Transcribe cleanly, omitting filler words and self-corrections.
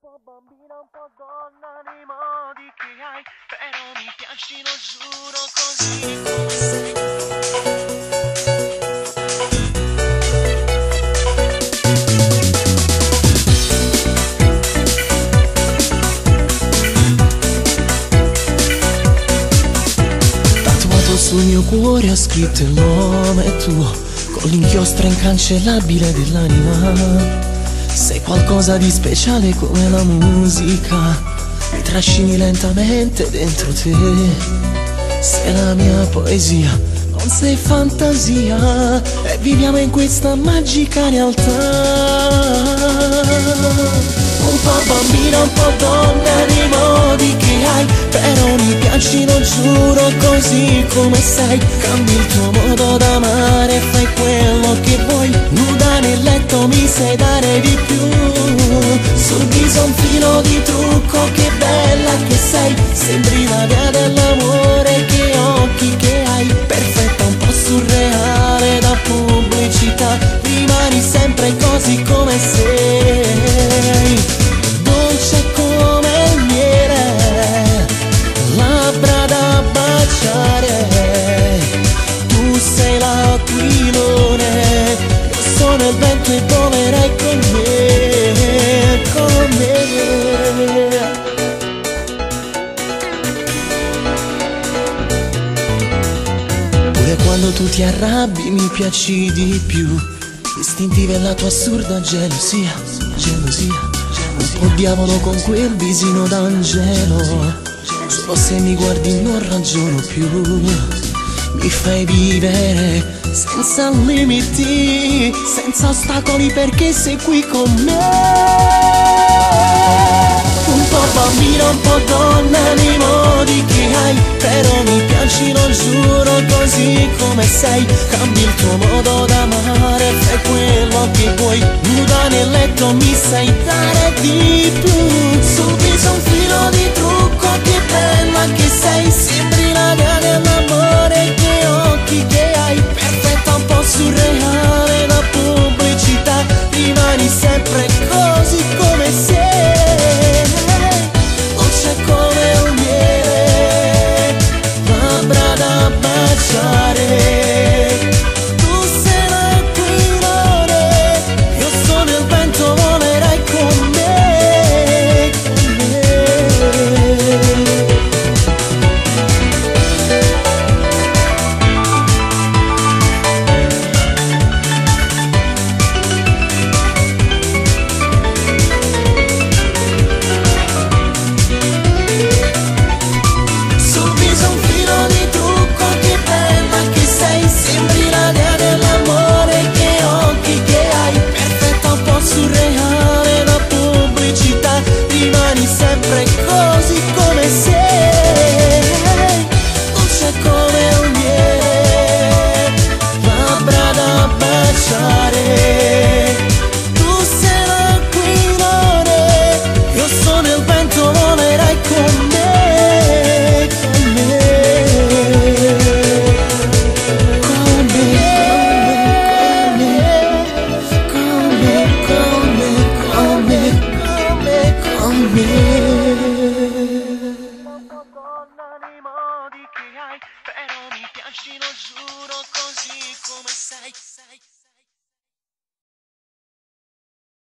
po' bambina, un po' donna nei modi che hai, però mi piaci, lo giuro, così come sei. Tatuato sul mio cuore ho scritto il nome tuo, con l'inchiostro incancellabile dell'anima. Sei qualcosa di speciale come la musica, mi trascini lentamente dentro te. Sei la mia poesia, non sei fantasia, e viviamo in questa magica realtà. Un po' bambina, un po' donna nei modi che hai, però mi piaci, lo giuro, così come sei. Cambi il tuo modo d'amare, fai quello che vuoi, nuda nel letto mi sai dare di più. Sul viso un filo di trucco, che bella che sei, sembri la dea dell'amore, che occhi che hai, perfetta, un po' surreale da pubblicità, rimani sempre così come sei. Dolce come il miele, labbra da baciare, tu sei l'aquilone, io sono il vento e volerai con me, con me. Pure quando tu ti arrabbi mi piaci di più, istintiva è la tua assurda gelosia, gelosia. Un po' diavolo con quel visino d'angelo, solo se mi guardi non ragiono più. Mi fai vivere senza limiti, senza ostacoli, perché sei qui con me. Un po' bambina, un po' donna nei modi che hai, però mi piaci, lo giuro, così come sei. Cambi il tuo modo d'amare, fai quello che vuoi, nuda nel letto mi sai dare di più.